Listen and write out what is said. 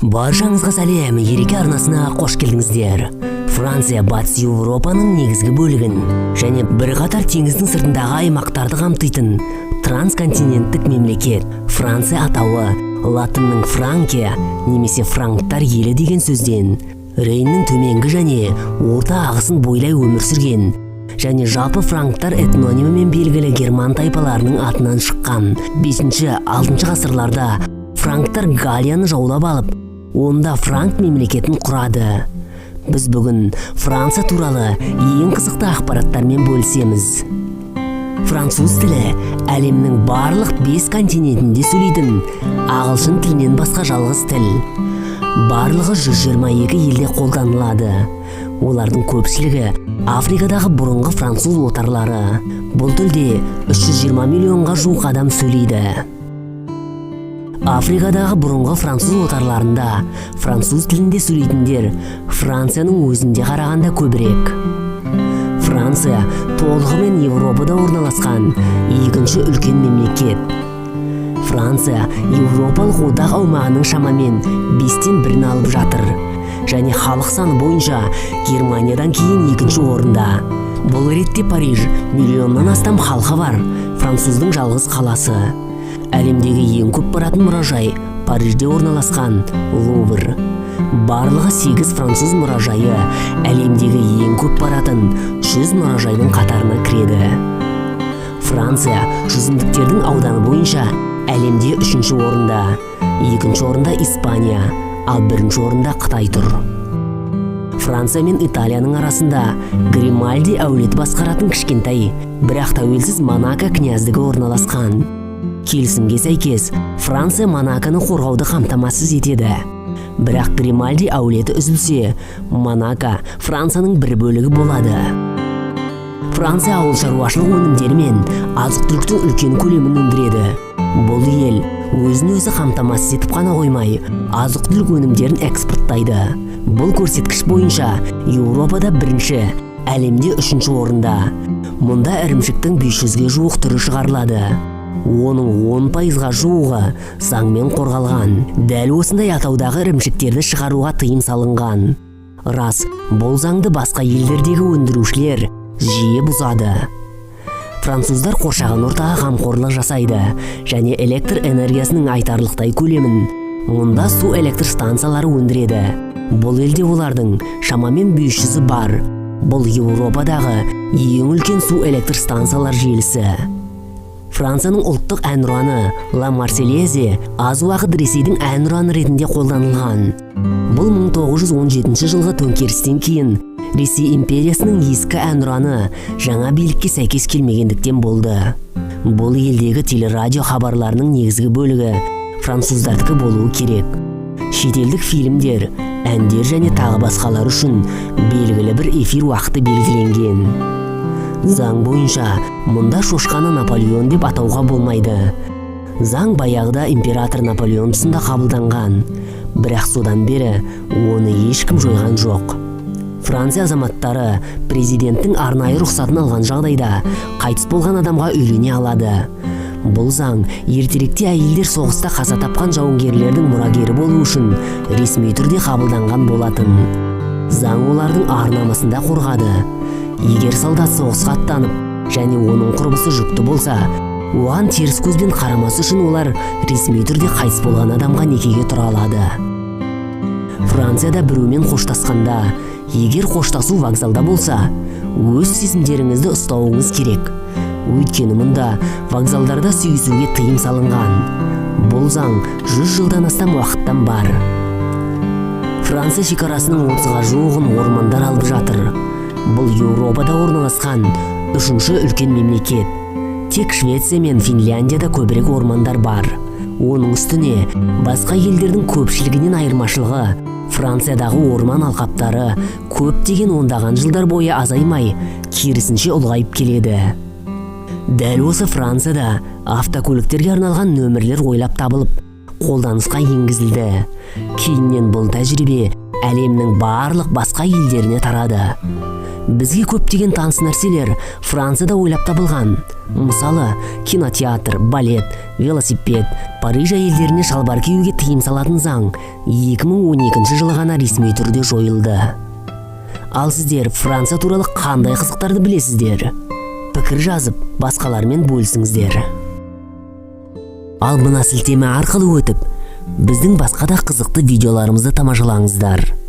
Баршаңызға сәлем, ереке арнасына қош келдіңіздер. Франция батыс Еуропаның негізгі бөлігін және бірқатар теңіздің сыртындағы аймақтарды қамтитын трансконтиненттік мемлекет. Франция атауы латынның франкия немесе франктар елі деген сөзден, Рейннің төменгі және орта ағысын бойлай өмір сүрген және жалпы франктар этнонимімен белгілі герман тайпаларының атынан шыққан. 5-6 ғасырларда франктар Галлияны жаулап алып, онда франк мемлекетін құрады. Біз бүгін Франция туралы ең қызықты ақпараттармен бөлісеміз. Француз тілі әлемнің барлық 5 континентінде сөйлейтін ағылшын тілінен басқа жалғыз тіл. Барлығы 122 елде қолданылады. Олардың көпшілігі Африкадағы бұрынғы француз отарлары. Бұл тілде 320 миллионға жуық адам сөйлейді. Африкадағы бұрынғы француз отарларында француз тілінде сөйлейтіндер Францияның өзінде қарағанда көбірек. Франция толығымен Еуропада орналасқан екінші үлкен мемлекет. Франция Еуропалық одақ аумағының шамамен 5/1 алып жатыр және халық саны бойынша Германиядан кейін екінші орында. Бұл ретте Париж миллионнан астам халқы бар француздың жалғыз қаласы. Әлемдегі ең көп баратын мұражай Парижде орналасқан Лувр. Барлығы 8 француз мұражайы әлемдегі ең көп баратын 100 мұражайдың қатарына кіреді. Франция жүзімдіктердің ауданы бойынша әлемде 3-ші орында, 2-ші орында Испания, ал 1-ші орында Қытай тұр. Франция мен Италияның арасында Гримальди әулеті басқаратын кішкентай, бірақ тәуелсіз Монако князьдігі орналасқан. Келісімге сәйкес, Франция Монаконы қорғауды қамтамасыз етеді. Бірақ Гримальди әулеті үзілсе, Монако Францияның бір бөлігі болады. Франция ауыл шаруашылық өнімдері мен азық-түліктің үлкен көлемін өндіреді. Бұл ел өзін өзі қамтамасыз етіп қана қоймай, азық-түлік өнімдерін экспорттайды. Бұл көрсеткіш бойынша Еуропада 1-ші, әлемде 3-ші орында. Мұнда ірімшіктің 500-ге жуық түрі шығарылады. Оның 10%-ға жуығы заңмен қорғалған. Дәл осындай атаудағы ірімшіктерді шығаруға тыйым салынған. Рас, бұл заңды басқа елдердегі өндірушілер жиі бұзады. Француздар қоршаған ортаға қамқорлық жасайды және электр энергиясының айтарлықтай көлемін мұнда су электр станциялары өндіреді. Бұл елде олардың шамамен 500-і бар. Бұл Еуропадағы ең үлкен су электр станциялар желісі. Францияның ұлттық әнұраны Ла Марсельезе аз уақыт Ресейдің әнұраны ретінде қолданылған. Бұл 1917 жылғы төңкерістен кейін Ресей империясының ескі әнұраны жаңа билікке сәйкес келмегендіктен болды. Бұл елдегі телерадио хабарларының негізгі бөлігі француздардікі болуы керек. Шетелдік фильмдер, әндер және тағы басқалар үшін белгілі бір эфир уақыты белгіленген. Заң бойынша мұнда шошқаны Наполеон деп атауға болмайды. Заң баяғыда император Наполеон тұсында қабылданған, бірақ содан бері оны ешкім жойған жоқ. Франция азаматтары президенттің арнайы рұқсатын алған жағдайда қайтыс болған адамға үйлене алады. Бұл заң ертеректе әйелдер соғыста қаза тапқан жауынгерлердің мұрагері болу үшін ресми түрде қабылданған болатын. Заң олардың ар-намысында қорғады. Егер солдат соғысқа аттанып және оның құрбысы жүкті болса, оған теріс көзбен қарамас үшін олар ресми түрде қайтыс болған адамға некеге тұра алады. Францияда біреумен қоштасқанда, егер қоштасу вокзалда болса, өз сезімдеріңізді ұстауыңыз керек. Өйткені мұнда вокзалдарда сүйісуге тыйым салынған. Бұл заң 100 жылдан астам уақыттан бар. Франция шекарасының 30-ға жуығын ормандар алып жатыр. Бұл Еуропада орналасқан 3-ші үлкен мемлекет. Тек Швеция мен Финляндияда көбірек ормандар бар. Оның үстіне басқа елдердің көпшілігінен айырмашылығы, Франциядағы орман алқаптары көптеген ондаған жылдар бойы азаймай, керісінше ұлғайып келеді. Дәл осы Францияда автокөліктерге арналған нөмірлер ойлап табылып, қолданысқа енгізілді. Кейіннен бұл тәжірибе әлемнің барлық басқа елдеріне тарады. Бізге көптеген таныс нәрселер Францияда ойлап табылған. Мысалы, кинотеатр, балет, велосипед. Париж әйелдеріне шалбар киюге тыйым салатын заң 2012 жылы ғана ресми түрде жойылды. Ал сіздер Франция туралы қандай қызықтарды білесіздер? Пікір жазып, басқалармен бөлісіңіздер. Ал мына сілтеме арқылы өтіп, біздің басқа да қызықты видеоларымызды тамашалаңыздар.